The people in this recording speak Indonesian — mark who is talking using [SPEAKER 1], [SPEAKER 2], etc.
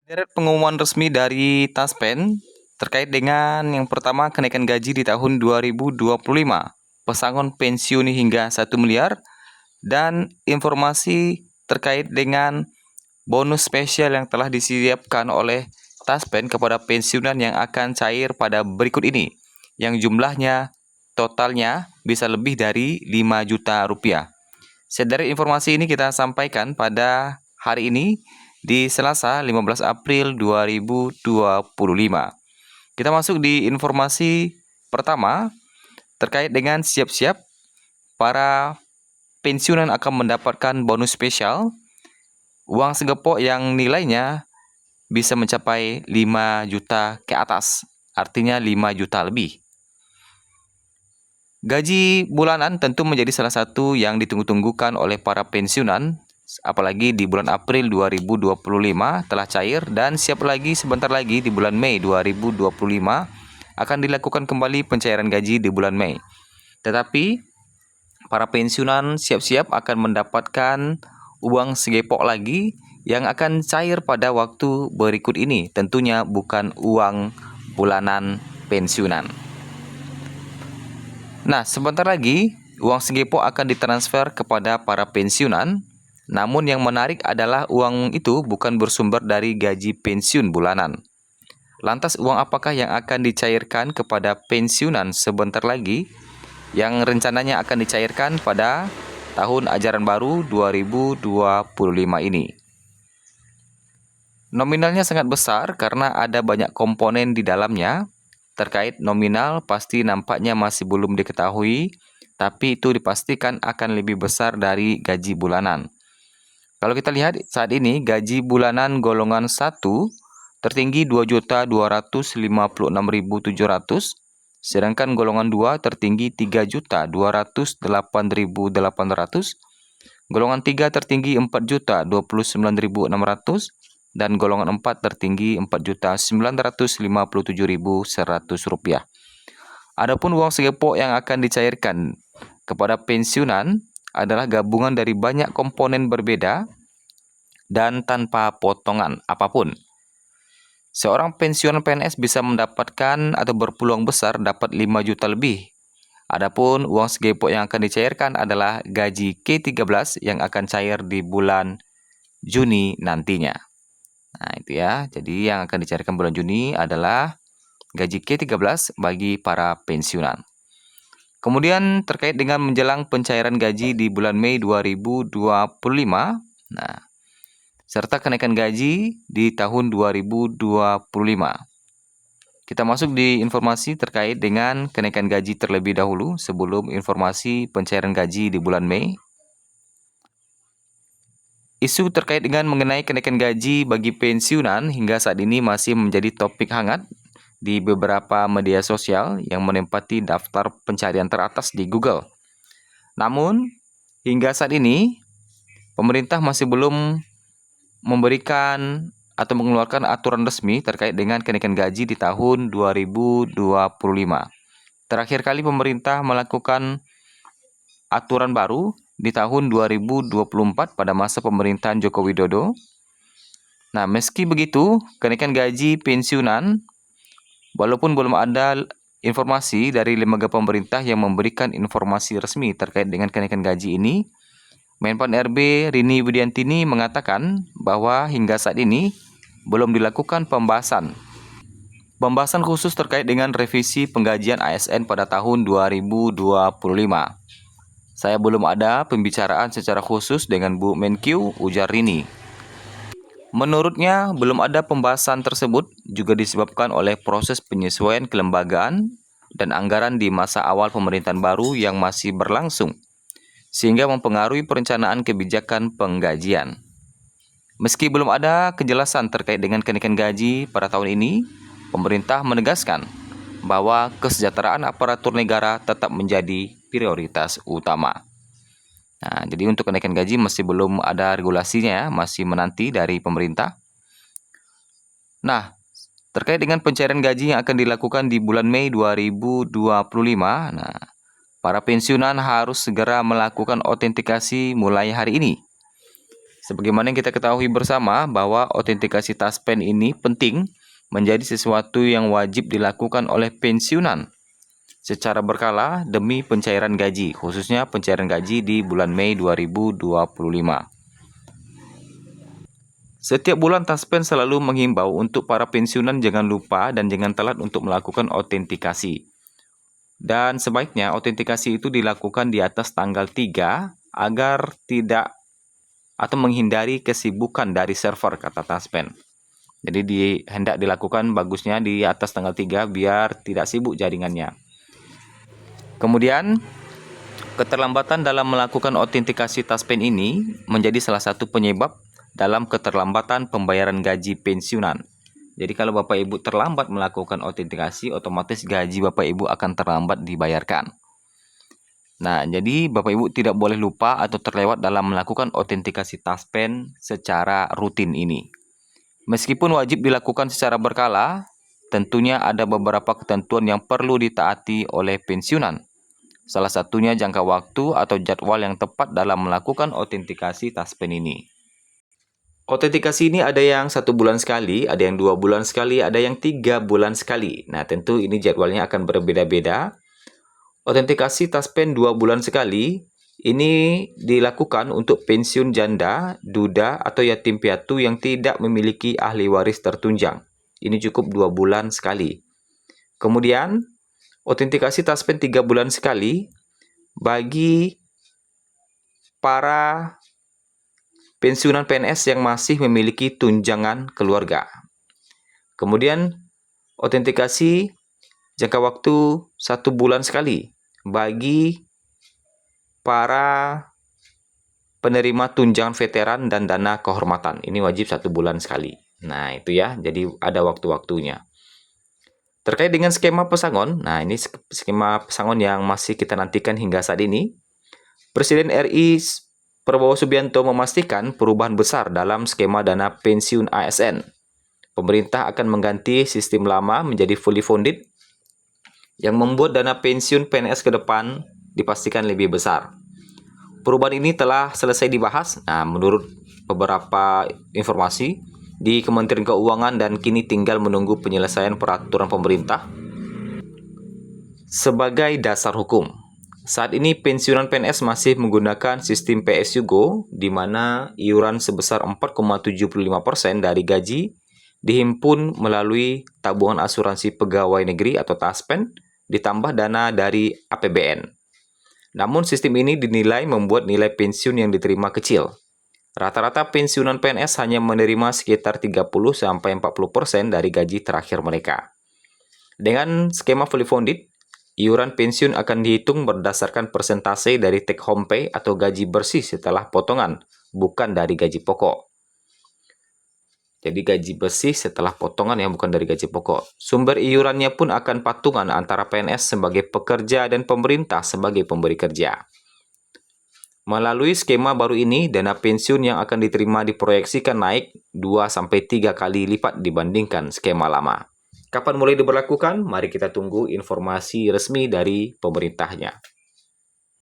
[SPEAKER 1] Deret pengumuman resmi dari Taspen terkait dengan yang pertama kenaikan gaji di tahun 2025, pesangon pensiun hingga 1 miliar, dan informasi terkait dengan bonus spesial yang telah disiapkan oleh Taspen kepada pensiunan yang akan cair pada berikut ini, yang jumlahnya totalnya bisa lebih dari 5 juta rupiah. Sederet informasi ini kita sampaikan pada hari ini di Selasa 15 April 2025. Kita masuk di informasi pertama terkait dengan siap-siap para pensiunan akan mendapatkan bonus spesial uang segepok yang nilainya bisa mencapai 5 juta ke atas, artinya 5 juta lebih. Gaji bulanan tentu menjadi salah satu yang ditunggu-tunggukan oleh para pensiunan, apalagi di bulan April 2025 telah cair dan siap lagi sebentar lagi di bulan Mei 2025 akan dilakukan kembali pencairan gaji di bulan Mei. Tetapi para pensiunan siap-siap akan mendapatkan uang segepok lagi yang akan cair pada waktu berikut ini, tentunya bukan uang bulanan pensiunan. Nah, sebentar lagi uang segepok akan ditransfer kepada para pensiunan. Namun yang menarik adalah uang itu bukan bersumber dari gaji pensiun bulanan. Lantas uang apakah yang akan dicairkan kepada pensiunan sebentar lagi yang rencananya akan dicairkan pada tahun ajaran baru 2025 ini? Nominalnya sangat besar karena ada banyak komponen di dalamnya. Terkait nominal pasti nampaknya masih belum diketahui, tapi itu dipastikan akan lebih besar dari gaji bulanan. Kalau kita lihat saat ini gaji bulanan golongan 1 tertinggi 2.256.700, sedangkan golongan 2 tertinggi 3.208.800, golongan 3 tertinggi 4.029.600, dan golongan 4 tertinggi Rp4.957.100. Adapun uang segepok yang akan dicairkan kepada pensiunan adalah gabungan dari banyak komponen berbeda dan tanpa potongan apapun. Seorang pensiunan PNS bisa mendapatkan atau berpeluang besar dapat 5 juta lebih. Adapun uang segepok yang akan dicairkan adalah gaji K13 yang akan cair di bulan Juni nantinya. Nah, itu ya. Jadi yang akan dicairkan bulan Juni adalah gaji K13 bagi para pensiunan. Kemudian terkait dengan menjelang pencairan gaji di bulan Mei 2025, nah, serta kenaikan gaji di tahun 2025. Kita masuk di informasi terkait dengan kenaikan gaji terlebih dahulu sebelum informasi pencairan gaji di bulan Mei. Isu terkait dengan mengenai kenaikan gaji bagi pensiunan hingga saat ini masih menjadi topik hangat di beberapa media sosial yang menempati daftar pencarian teratas di Google. Namun, hingga saat ini, pemerintah masih belum memberikan atau mengeluarkan aturan resmi terkait dengan kenaikan gaji di tahun 2025. Terakhir kali pemerintah melakukan aturan baru di tahun 2024 pada masa pemerintahan Joko Widodo. Nah, meski begitu, kenaikan gaji pensiunan, walaupun belum ada informasi dari lembaga pemerintah yang memberikan informasi resmi terkait dengan kenaikan gaji ini, Menpan RB Rini Widiantini mengatakan bahwa hingga saat ini belum dilakukan pembahasan khusus terkait dengan revisi penggajian ASN pada tahun 2025. Saya belum ada pembicaraan secara khusus dengan Bu Menkyu, ujar Rini. Menurutnya, belum ada pembahasan tersebut juga disebabkan oleh proses penyesuaian kelembagaan dan anggaran di masa awal pemerintahan baru yang masih berlangsung, sehingga mempengaruhi perencanaan kebijakan penggajian. Meski belum ada kejelasan terkait dengan kenaikan gaji pada tahun ini, pemerintah menegaskan bahwa kesejahteraan aparatur negara tetap menjadi prioritas utama. Nah, jadi untuk kenaikan gaji masih belum ada regulasinya, masih menanti dari pemerintah. Nah, terkait dengan pencairan gaji yang akan dilakukan di bulan Mei 2025, nah, para pensiunan harus segera melakukan autentikasi mulai hari ini. Sebagaimana yang kita ketahui bersama bahwa autentikasi taspen ini penting menjadi sesuatu yang wajib dilakukan oleh pensiunan secara berkala demi pencairan gaji, khususnya pencairan gaji di bulan Mei 2025. Setiap bulan Taspen selalu menghimbau untuk para pensiunan jangan lupa dan jangan telat untuk melakukan autentikasi. Dan sebaiknya autentikasi itu dilakukan di atas tanggal 3 agar tidak atau menghindari kesibukan dari server, kata Taspen. Jadi hendak dilakukan bagusnya di atas tanggal 3 biar tidak sibuk jaringannya. Kemudian, keterlambatan dalam melakukan autentikasi Taspen ini menjadi salah satu penyebab dalam keterlambatan pembayaran gaji pensiunan. Jadi kalau Bapak Ibu terlambat melakukan autentikasi, otomatis gaji Bapak Ibu akan terlambat dibayarkan. Nah, jadi Bapak Ibu tidak boleh lupa atau terlewat dalam melakukan autentikasi Taspen secara rutin ini. Meskipun wajib dilakukan secara berkala, tentunya ada beberapa ketentuan yang perlu ditaati oleh pensiunan. Salah satunya jangka waktu atau jadwal yang tepat dalam melakukan autentikasi Taspen ini. Autentikasi ini ada yang 1 bulan sekali, ada yang 2 bulan sekali, ada yang 3 bulan sekali. Nah, tentu ini jadwalnya akan berbeda-beda. Autentikasi Taspen 2 bulan sekali ini dilakukan untuk pensiun janda, duda, atau yatim piatu yang tidak memiliki ahli waris tertunjang. Ini cukup 2 bulan sekali. Kemudian, autentikasi Taspen 3 bulan sekali bagi para pensiunan PNS yang masih memiliki tunjangan keluarga. Kemudian, autentikasi jangka waktu 1 bulan sekali bagi para penerima tunjangan veteran dan dana kehormatan. Ini wajib 1 bulan sekali. Nah, itu ya. Jadi ada waktu-waktunya. Terkait dengan skema pesangon, nah ini skema pesangon yang masih kita nantikan hingga saat ini. Presiden RI Prabowo Subianto memastikan perubahan besar dalam skema dana pensiun ASN. Pemerintah akan mengganti sistem lama menjadi fully funded yang membuat dana pensiun PNS ke depan dipastikan lebih besar. Perubahan ini telah selesai dibahas, menurut beberapa informasi, di Kementerian Keuangan dan kini tinggal menunggu penyelesaian peraturan pemerintah sebagai dasar hukum. Saat ini pensiunan PNS masih menggunakan sistem PSU Go, di mana iuran sebesar 4,75% dari gaji dihimpun melalui tabungan asuransi pegawai negeri atau TASPEN, ditambah dana dari APBN. Namun sistem ini dinilai membuat nilai pensiun yang diterima kecil. Rata-rata pensiunan PNS hanya menerima sekitar 30-40% dari gaji terakhir mereka. Dengan skema fully funded, iuran pensiun akan dihitung berdasarkan persentase dari take home pay atau gaji bersih setelah potongan, bukan dari gaji pokok. Jadi gaji bersih setelah potongan yang bukan dari gaji pokok. Sumber iurannya pun akan patungan antara PNS sebagai pekerja dan pemerintah sebagai pemberi kerja. Melalui skema baru ini, dana pensiun yang akan diterima diproyeksikan naik 2-3 kali lipat dibandingkan skema lama. Kapan mulai diberlakukan? Mari kita tunggu informasi resmi dari pemerintahnya.